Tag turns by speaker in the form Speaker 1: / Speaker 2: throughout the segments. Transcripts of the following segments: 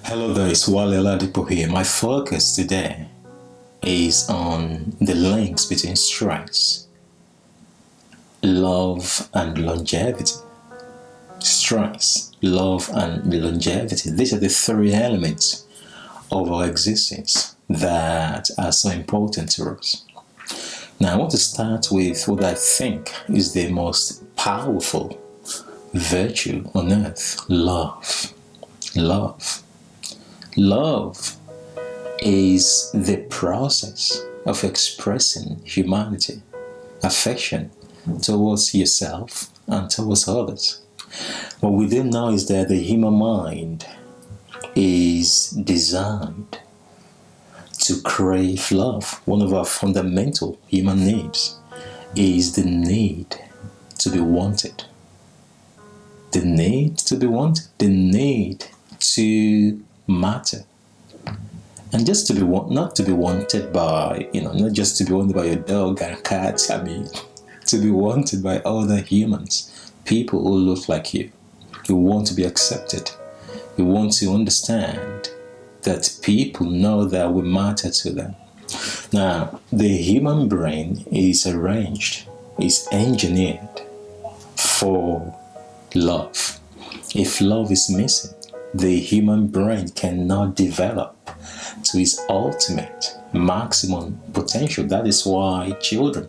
Speaker 1: Hello there, it's Wale Oladipo here. My focus today is on the links between stress, love, and longevity. Stress, love, and longevity. These are the three elements of our existence that are so important to us. Now, I want to start with what I think is the most powerful virtue on earth: love. Love. Love is the process of expressing humanity, affection towards yourself and towards others. What we do know is that the human mind is designed to crave love. One of our fundamental human needs is the need to be wanted. The need to be wanted. The need to matter. And just to be not to be wanted by, not just to be wanted by your dog and cat, to be wanted by other humans, people who look like you. You want to be accepted. You want to understand that people know that we matter to them. Now, the human brain is arranged, is engineered for love. If love is missing, the human brain cannot develop to its ultimate maximum potential. That is why children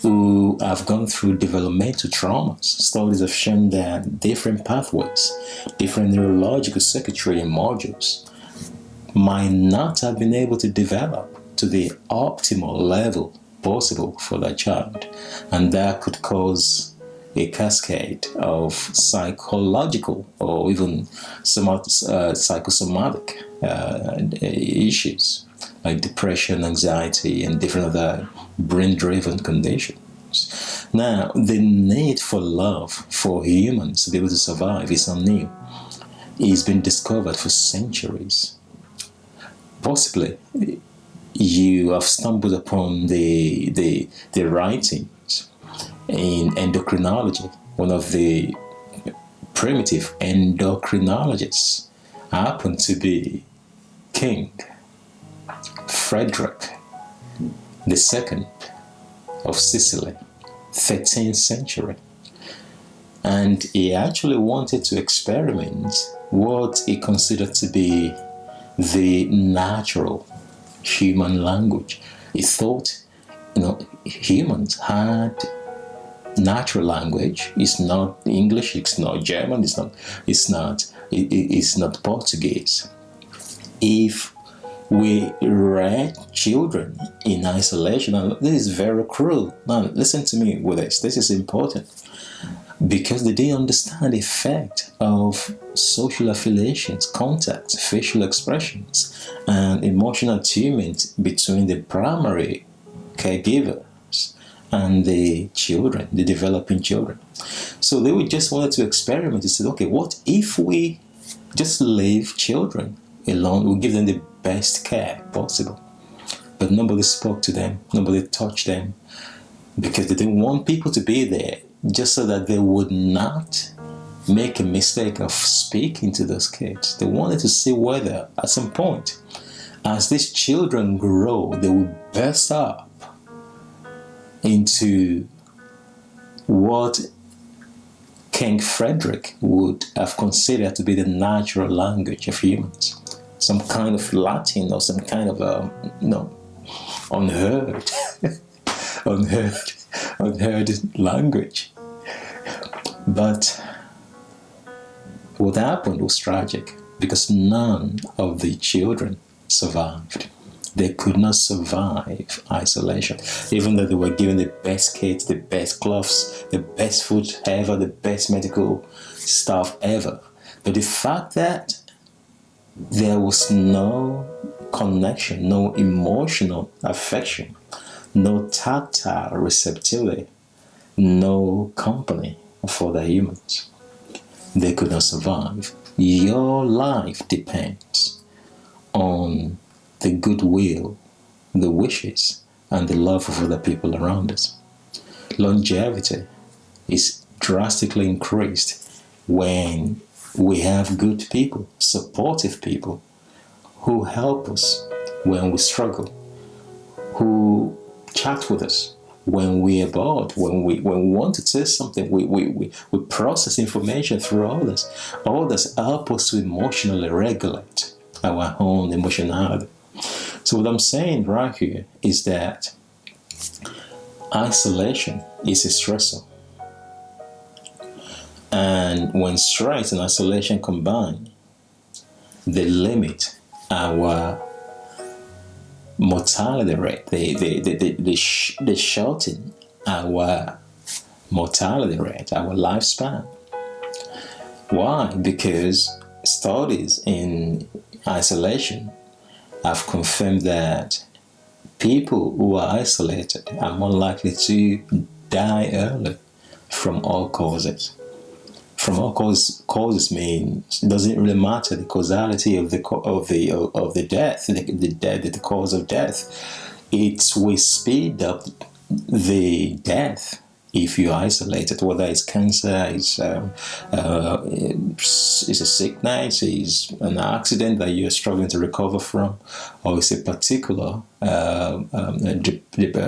Speaker 1: who have gone through developmental traumas, studies have shown that different pathways, different neurological circuitry and modules might not have been able to develop to the optimal level possible for that child. And that could cause a cascade of psychological or even psychosomatic issues like depression, anxiety, and different other brain-driven conditions. Now, the need for love for humans to be able to survive is not new. It's been discovered for centuries. Possibly, you have stumbled upon the writings in endocrinology. One of the primitive endocrinologists happened to be King Frederick II of Sicily, 13th century. And he actually wanted to experiment what he considered to be the natural human language. He thought, humans had natural language. It's not English, it's not German, it's not Portuguese. If we read children in isolation, and this is very cruel. Now listen to me with this. This is important. Because they didn't understand the effect of social affiliations, contacts, facial expressions, and emotional attunement between the primary caregivers and the children, the developing children. So they would just wanted to experiment and said, okay, what if we just leave children alone? We give them the best care possible. But nobody spoke to them, nobody touched them, because they didn't want people to be there, just so that they would not make a mistake of speaking to those kids. They wanted to see whether at some point, as these children grow, they will burst up into what King Frederick would have considered to be the natural language of humans. Some kind of Latin or some kind of unheard language. But what happened was tragic, because none of the children survived. They could not survive isolation, even though they were given the best kits, the best gloves, the best food ever, the best medical stuff ever. But the fact that there was no connection, no emotional affection, no tactile receptivity, no company for the humans, they could not survive. Your life depends on the goodwill, the wishes, and the love of other people around us. Longevity is drastically increased when We have good people, supportive people, who help us when we struggle, who chat with us when we're bored, when we want to say something. We process information through others. Others help us to emotionally regulate our own emotionality. So what I'm saying right here is that isolation is a stressor. And when stress and isolation combine, they limit our mortality rate. They shorten our mortality rate, our lifespan. Why? Because studies in isolation have confirmed that people who are isolated are more likely to die early from all causes. From all causes means it doesn't really matter the causality of the death, the cause of death. It will speed up the death if you're isolated, whether it's cancer, it's a sickness, it's an accident that you're struggling to recover from, or it's a particular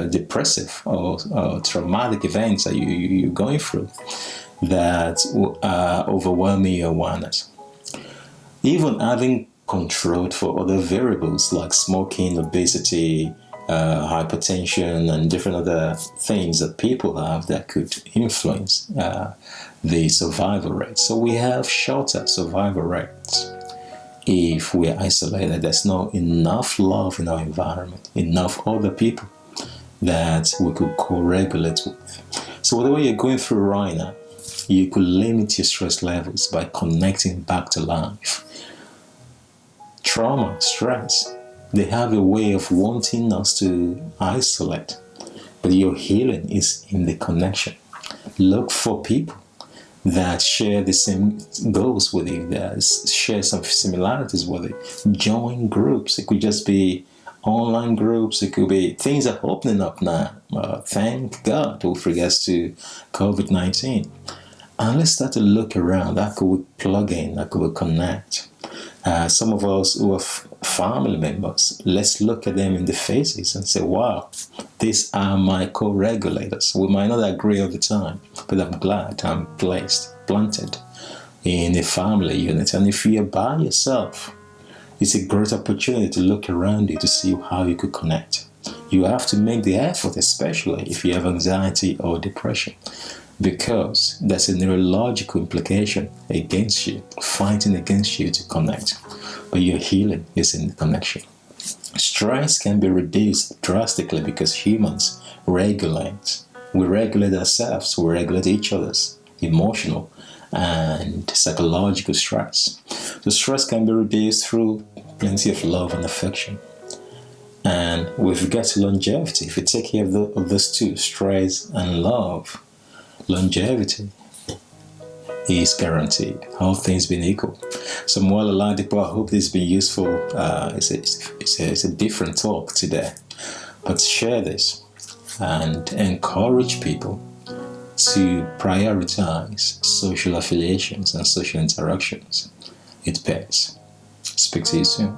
Speaker 1: depressive or traumatic events that you're going through that are overwhelming your awareness. Even having control for other variables like smoking, obesity, hypertension, and different other things that people have that could influence the survival rate. So we have shorter survival rates if we're isolated. There's not enough love in our environment, enough other people that we could co-regulate with. So whatever you're going through right now, you could limit your stress levels by connecting back to life. Trauma, stress, they have a way of wanting us to isolate, but your healing is in the connection. Look for people that share the same goals with you, that share some similarities with you. Join groups. It could just be online groups. It could be things are opening up now. Thank God with regards to COVID-19. And let's start to look around. How could we plug in? How could we connect? Some of us who are family members, let's look at them in the faces and say, wow, these are my co-regulators. We might not agree all the time, but I'm glad I'm planted in a family unit. And if you're by yourself, it's a great opportunity to look around you to see how you could connect. You have to make the effort, especially if you have anxiety or depression, because there's a neurological implication against you, fighting against you to connect. But your healing is in the connection. Stress can be reduced drastically because humans regulate. We regulate ourselves, we regulate each other's emotional and psychological stress. So stress can be reduced through plenty of love and affection. And with regard to longevity, if you take care of those two, stress and love, longevity is guaranteed, all things being equal. So I'm well aligned, people. I hope this has been useful. It's a different talk today, but share this and encourage people to prioritize social affiliations and social interactions. It pays. Speak to you soon.